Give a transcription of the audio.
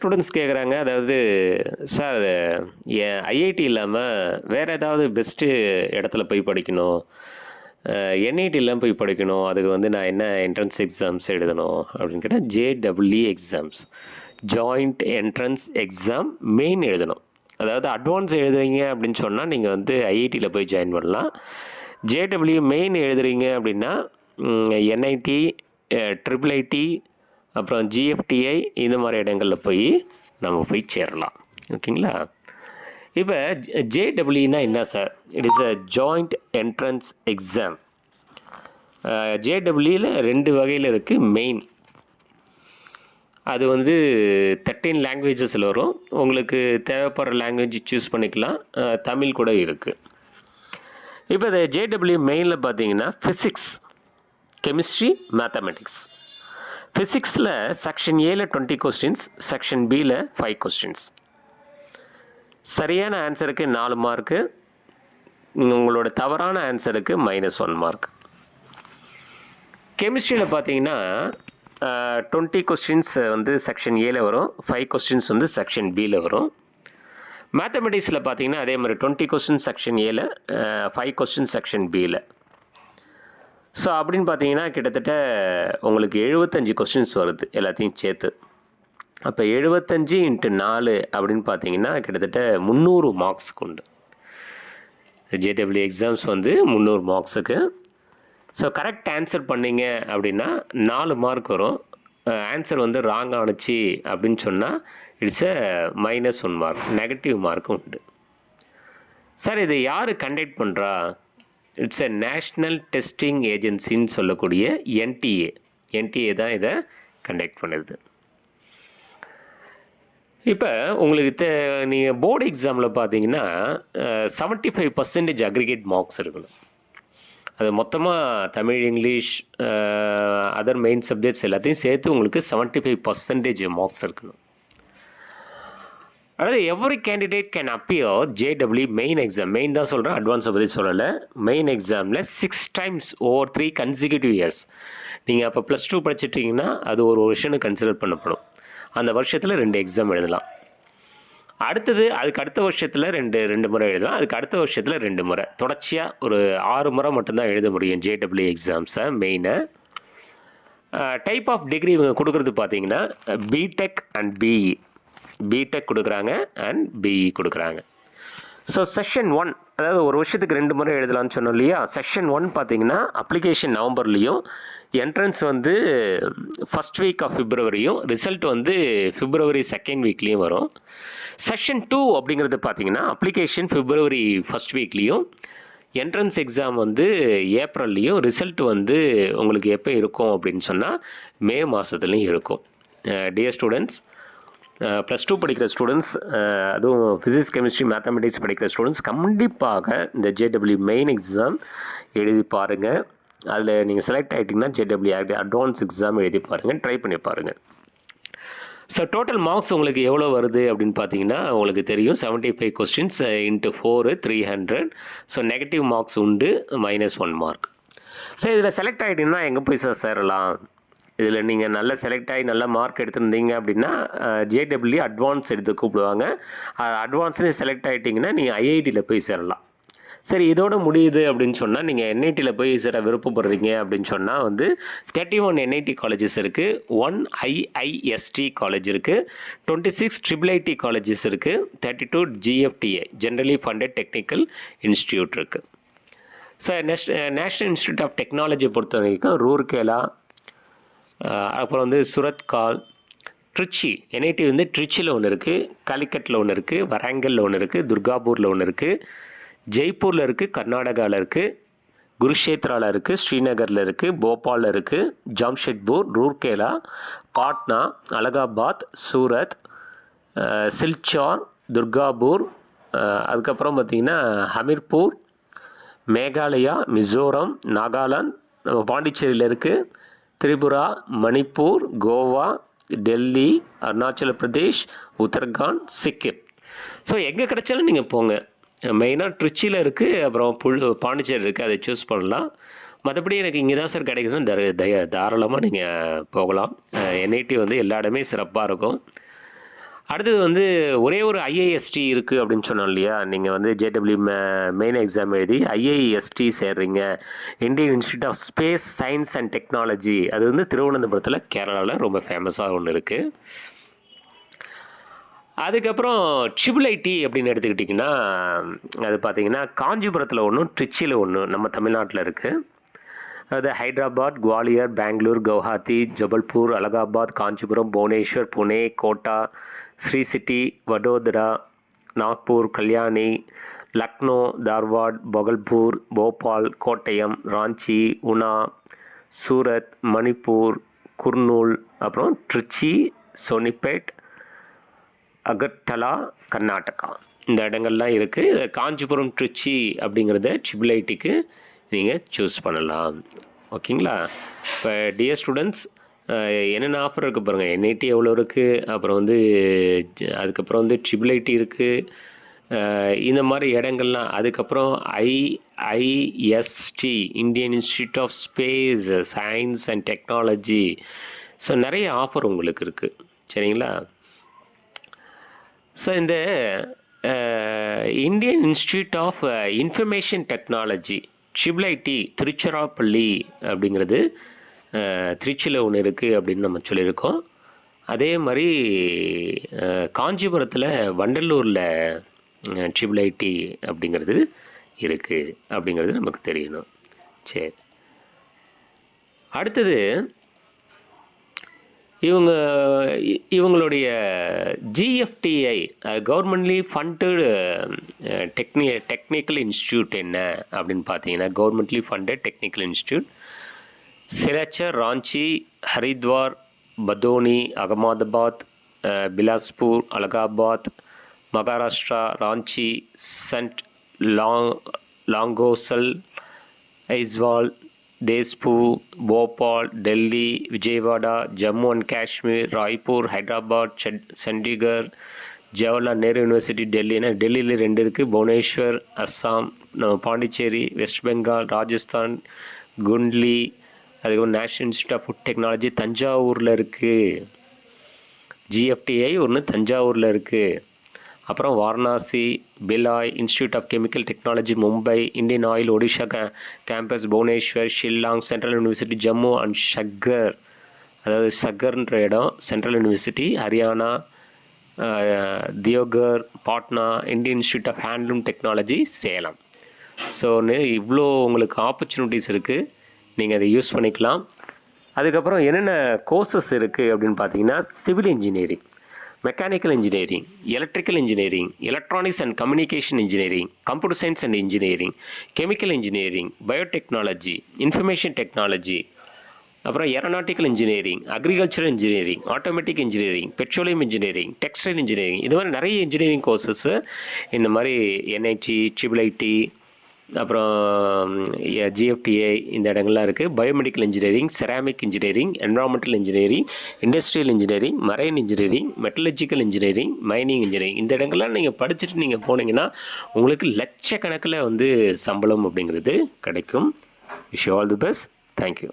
Students கேட்குறாங்க, அதாவது sir என் IIT இல்லாமல் வேறு ஏதாவது பெஸ்ட்டு இடத்துல போய் படிக்கணும், என்ஐடி இல்லாமல் போய் படிக்கணும், அதுக்கு வந்து நான் என்ன என்ட்ரன்ஸ் எக்ஸாம்ஸ் எழுதணும் அப்படின்னு கேட்டால் ஜேடபிள்இ exams, joint entrance exam main எழுதணும். அதாவது அட்வான்ஸ் எழுதுறீங்க அப்படின்னு சொன்னால் நீங்கள் வந்து ஐஐடியில் போய் ஜாயின் பண்ணலாம். ஜேடபிள்யூ மெயின் எழுதுறீங்க அப்படின்னா என்ஐடி, ட்ரிபிள் ஐடி, அப்புறம் ஜிஎஃப்டிஐ இந்த மாதிரி இடங்களில் போய் நம்ம போய் சேரலாம். ஓகேங்களா? இப்போ ஜேடபிள்யூனா என்ன சார்? It is a joint entrance exam. ஜேடபிள்யூவில் 2 வகையில் இருக்குது. மெயின் அது வந்து 13 லாங்குவேஜஸில் வரும். உங்களுக்கு தேவைப்படுற லாங்குவேஜ் சூஸ் பண்ணிக்கலாம். தமிழ் கூட இருக்குது. இப்போ இந்த ஜேடபிள்யூ மெயினில் பார்த்தீங்கன்னா ஃபிசிக்ஸ், கெமிஸ்ட்ரி, மேத்தமெட்டிக்ஸ். ஃபிசிக்ஸில் செக்ஷன் ஏல 20 கொஸ்டின்ஸ், செக்ஷன் பியில் 5 கொஸ்டின்ஸ். சரியான ஆன்சருக்கு 4 மார்க்கு, உங்களோட தவறான ஆன்சருக்கு -1 மார்க். கெமிஸ்ட்ரியில் பார்த்தீங்கன்னா 20 கொஸ்டின்ஸ் வந்து செக்ஷன் ஏல வரும், 5 கொஸ்டின்ஸ் வந்து செக்ஷன் பியில் வரும். மேத்தமெட்டிக்ஸில் பார்த்தீங்கன்னா அதே மாதிரி 20 கொஸ்டின்ஸ் செக்ஷன் ஏல, 5 கொஸ்டின்ஸ் செக்ஷன் பியில். ஸோ அப்படின்னு பார்த்தீங்கன்னா கிட்டத்தட்ட உங்களுக்கு 75 கொஸ்டின்ஸ் வருது எல்லாத்தையும் சேர்த்து. அப்போ 75 × 4 அப்படின்னு பார்த்தீங்கன்னா கிட்டத்தட்ட 300 மார்க்ஸுக்கு உண்டு. ஜேடபிள்யூ எக்ஸாம்ஸ் வந்து 300 மார்க்ஸுக்கு. ஸோ கரெக்ட் ஆன்சர் பண்ணிங்க அப்படின்னா 4 மார்க் வரும். ஆன்சர் வந்து ராங் ஆணுச்சு அப்படின்னு சொன்னால் இட்ஸ் -1 மார்க், நெகட்டிவ் மார்க்கும் உண்டு. சார் இதை யார் கண்டக்ட் பண்ணுறா? இட்ஸ் எ நேஷ்னல் டெஸ்டிங் ஏஜென்சின்னு சொல்லக்கூடிய என்டிஏ தான் இதை கண்டக்ட் பண்ணுது. இப்போ உங்களுக்கு நீங்கள் போர்டு எக்ஸாமில் பார்த்தீங்கன்னா 75% அக்ரிகேட் மார்க்ஸ் இருக்கணும். அது மொத்தமாக Tamil, English, other main subjects எல்லாத்தையும் சேர்த்து உங்களுக்கு 75% மார்க்ஸ் இருக்கணும். அதாவது every candidate can appear JW main exam. Main தான் சொல்கிறேன், அட்வான்ஸை பற்றி சொல்லலை. மெயின் எக்ஸாமில் 6 times over 3 consecutive years. நீங்கள் அப்போ +2 படிச்சிட்டிங்கன்னா அது ஒரு வருஷம்னு கன்சிடர் பண்ணப்படும். அந்த வருஷத்தில் 2 எக்ஸாம் எழுதலாம். அடுத்தது அதுக்கு அடுத்த வருஷத்தில் ரெண்டு முறை எழுதலாம். அதுக்கு அடுத்த வருஷத்தில் 2 முறை. தொடர்ச்சியாக ஒரு 6 முறை மட்டும்தான் எழுத முடியும் ஜேடபிள்யூ எக்ஸாம்ஸை மெயினை. டைப் ஆஃப் டிகிரி இவங்க கொடுக்குறது பார்த்தீங்கன்னா பிடெக் அண்ட் பிஇ. பிடெக் கொடுக்குறாங்க அண்ட் பிஇ கொடுக்குறாங்க. ஸோ செஷன் 1, அதாவது ஒரு வருஷத்துக்கு 2 முறை எழுதலாம்னு சொன்னோம் இல்லையா? செஷன் 1 பார்த்தீங்கன்னா அப்ளிகேஷன் நவம்பர்லேயும், என்ட்ரன்ஸ் வந்து ஃபஸ்ட் வீக் ஆஃப் பிப்ரவரியும், ரிசல்ட் வந்து பிப்ரவரி 2nd வீக்லேயும் வரும். செஷன் 2 அப்படிங்கிறது பார்த்தீங்கன்னா அப்ளிகேஷன் பிப்ரவரி ஃபஸ்ட் வீக்லேயும், என்ட்ரன்ஸ் எக்ஸாம் வந்து ஏப்ரல்லையும், ரிசல்ட் வந்து உங்களுக்கு எப்போ இருக்கும் அப்படின்னு சொன்னால் மே மாதத்துலேயும் இருக்கும். டியர் ஸ்டூடெண்ட்ஸ், +2 படிக்கிற ஸ்டூடெண்ட்ஸ், அதுவும் ஃபிசிக்ஸ், கெமிஸ்ட்ரி, மேத்தமெட்டிக்ஸ் படிக்கிற ஸ்டூடெண்ட்ஸ் கண்டிப்பாக இந்த ஜேடபிள்யூ மெயின் எக்ஸாம் எழுதி பாருங்கள். அதில் நீங்கள் செலக்ட் ஆகிட்டிங்கன்னா ஜேடபிள்யூ அட்வான்ஸ் எக்ஸாம் எழுதி பாருங்கள், ட்ரை பண்ணி பாருங்கள். ஸோ டோட்டல் மார்க்ஸ் உங்களுக்கு எவ்வளோ வருது அப்படின்னு பார்த்தீங்கன்னா உங்களுக்கு தெரியும். 75 கொஸ்டின்ஸ் × 4 300. ஸோ நெகட்டிவ் மார்க்ஸ் உண்டு, -1 மார்க். ஸோ இதில் செலக்ட் ஆகிட்டிங்கன்னா எங்கே போய் சார் சேரலாம்? இதில் நீங்கள் நல்லா செலக்ட் ஆகி நல்ல மார்க் எடுத்துருந்தீங்க அப்படின்னா ஜேடபிள்யூ அட்வான்ஸ் எடுத்து கூப்பிடுவாங்க. அட்வான்ஸ்லேயும் செலக்ட் ஆகிட்டிங்கன்னா நீங்கள் ஐஐடியில் போய் சேரலாம். சரி, இதோட முடியுது அப்படின்னு சொன்னால் நீங்கள் என்ஐடியில் போய் சேர விருப்பப்படுறீங்க அப்படின்னு சொன்னால் வந்து 31 என்ஐடி காலேஜஸ் இருக்குது, 1 ஐஐஎஸ்டி காலேஜ் இருக்குது, 26 ட்ரிபிள் ஐடி காலேஜஸ் இருக்குது, 32 GFTI generally funded technical institute இருக்குது. So national institute of technology பொறுத்த வரைக்கும் ரூர்கேலா, அப்புறம் வந்து சுரத்கால், ட்ரிச்சி, என்ஐடி வந்து ட்ரிச்சியில் ஒன்று இருக்குது, காலிக்கட்டில் ஒன்று இருக்குது, வராங்கலில் ஒன்று இருக்குது, துர்காபூரில் ஒன்று இருக்குது, ஜெய்ப்பூரில் இருக்குது, கர்நாடகாவில் இருக்குது, குருஷேத்ராவில் இருக்குது, ஸ்ரீநகரில் இருக்குது, போபாலில் இருக்குது, ஜாம்ஷெட்பூர், ரூர்கேலா, பாட்னா, அலகாபாத், சூரத், சில்சார், துர்காபூர், அதுக்கப்புறம் பார்த்திங்கன்னா ஹமிர்பூர், மேகாலயா, மிசோரம், நாகாலாந்து, பாண்டிச்சேரியில் இருக்குது, திரிபுரா, மணிப்பூர், கோவா, டெல்லி, அருணாச்சல பிரதேஷ், உத்தரகாண்ட், சிக்கிம். ஸோ எங்கே கிடைச்சாலும் நீங்கள் போங்க. மெயினாக ட்ரிச்சியில் இருக்குது, அப்புறம் பாண்டிச்சேரி இருக்குது, அதை சூஸ் பண்ணலாம். மற்றபடி எனக்கு இங்கே தான் சார் கிடைக்குதுன்னா தாராளமாக நீங்கள் போகலாம். என்ஐடி வந்து எல்லா இடமே சிறப்பாக இருக்கும். அடுத்தது வந்து ஒரே ஒரு ஐஏஎஸ்டி இருக்குது அப்படின்னு சொன்னோம் இல்லையா, நீங்கள் வந்து ஜேடபிள்யூ மெயின் எக்ஸாம் எழுதி ஐஏஎஸ்டி சேர்றீங்க, Indian institute of space science and technology. அது வந்து திருவனந்தபுரத்தில் கேரளாவில் ரொம்ப ஃபேமஸாக ஒன்று இருக்குது. அதுக்கப்புறம் ட்ரிபிள் ஐடி அப்படின்னு எடுத்துக்கிட்டிங்கன்னா, அது பார்த்தீங்கன்னா காஞ்சிபுரத்தில் ஒன்று, ட்ரிச்சியில் ஒன்று, நம்ம தமிழ்நாட்டில் இருக்குது. அது ஹைதராபாத், குவாலியர், பெங்களூர், கவுஹாத்தி, ஜபல்பூர், அலகாபாத், காஞ்சிபுரம், புவனேஸ்வர், புனே, கோட்டா, ஸ்ரீ சிட்டி, வடோதரா, நாக்பூர், கல்யாணி, லக்னோ, தார்வாட், பகல்பூர், போபால், கோட்டயம், ராஞ்சி, உனா, சூரத், மணிப்பூர், குர்னூல், அப்புறம் ட்ரிச்சி, சோனிபேட், அகர்டலா, கர்நாடகா. இந்த இடங்கள்லாம் இருக்குது. காஞ்சிபுரம், ட்ரிச்சி அப்படிங்கிறத ட்ரிபிள் ஐடிக்கு நீங்கள் சூஸ் பண்ணலாம். ஓகேங்களா? இப்போ டியர் ஸ்டூடெண்ட்ஸ், என்னென்ன ஆஃபர் இருக்குது பாருங்கள். என்ஐடி எவ்வளோ இருக்குது, அப்புறம் வந்து அதுக்கப்புறம் வந்து ட்ரிபிள் ஐடி இருக்குது, இந்த மாதிரி இடங்கள்லாம். அதுக்கப்புறம் IIST, Indian institute of space science and technology. So நிறைய ஆஃபர் உங்களுக்கு இருக்குது. சரிங்களா? ஸோ இந்த Indian institute of information technology triple IT Tiruchirappalli அப்படிங்கிறது திருச்சியில் ஒன்று இருக்குது அப்படின்னு நம்ம சொல்லியிருக்கோம். அதே மாதிரி காஞ்சிபுரத்தில் வண்டலூரில் ட்ரிபிள் ஐடி அப்படிங்கிறது இருக்குது அப்படிங்கிறது நமக்கு தெரியணும். சரி, அடுத்தது இவங்களுடைய GFTI governmentally funded technical institute என்ன அப்படின்னு பார்த்தீங்கன்னா, governmentally funded technical institute Silchar, Ranchi, Haridwar, பதோனி, அகமதாபாத், பிலாஸ்பூர், அலகாபாத், மகாராஷ்டிரா, ராஞ்சி, சென்ட் லாங்கோசல், ஐஸ்வால், தேஸ்பூர், போபால், டெல்லி, விஜயவாடா, ஜம்மு அண்ட் காஷ்மீர், ராய்ப்பூர், ஹைதராபாத், சண்டிகர், ஜவஹர்லால் நேரு யூனிவர்சிட்டி டெல்லி. ஏன்னா டெல்லியில் 2 இருக்குது, புவனேஸ்வர், அஸ்ஸாம், பாண்டிச்சேரி, வெஸ்ட் பெங்கால், ராஜஸ்தான், குண்ட்லி. அதுக்கப்புறம் national institute of food technology தஞ்சாவூரில் இருக்குது. ஜிஎஃப்டிஐ ஒன்று தஞ்சாவூரில் இருக்குது. அப்புறம் Varanasi, Bhilai, institute of chemical technology Mumbai, Indian oil Odisha campus Bhubaneswar, Shillong, central university Jammu and Shakkar, அதாவது ஷக்கர்ன்ற இடம் central university, Haryana, Deoghar, Patna, Indian institute of handloom technology Salem. So இவ்வளோ உங்களுக்கு ஆப்பர்ச்சுனிட்டிஸ் இருக்குது, நீங்கள் அதை யூஸ் பண்ணிக்கலாம். அதுக்கப்புறம் என்னென்ன கோர்சஸ் இருக்குது அப்படின்னு பார்த்தீங்கன்னா, civil engineering, mechanical engineering, electrical engineering, electronics and communication engineering, computer science and engineering, chemical engineering, biotechnology, information technology, அப்புறம் aeronautical engineering, agricultural engineering, automatic engineering, petroleum engineering, textile engineering. இது மாதிரி நிறைய இன்ஜினியரிங் கோர்சஸ்ஸு இந்த மாதிரி NIT, triple IT, அப்புறம் GFTI இந்த இடங்கள்லாம் இருக்குது. Biomedical engineering, ceramic engineering, environmental engineering, industrial engineering, marine engineering, metallurgical engineering, mining engineering. இந்த இடங்கள்லாம் நீங்கள் படிச்சுட்டு நீங்கள் போனீங்கன்னா உங்களுக்கு லட்சக்கணக்கில் வந்து சம்பளம் அப்படிங்கிறது கிடைக்கும். Wish you all the best. Thank you.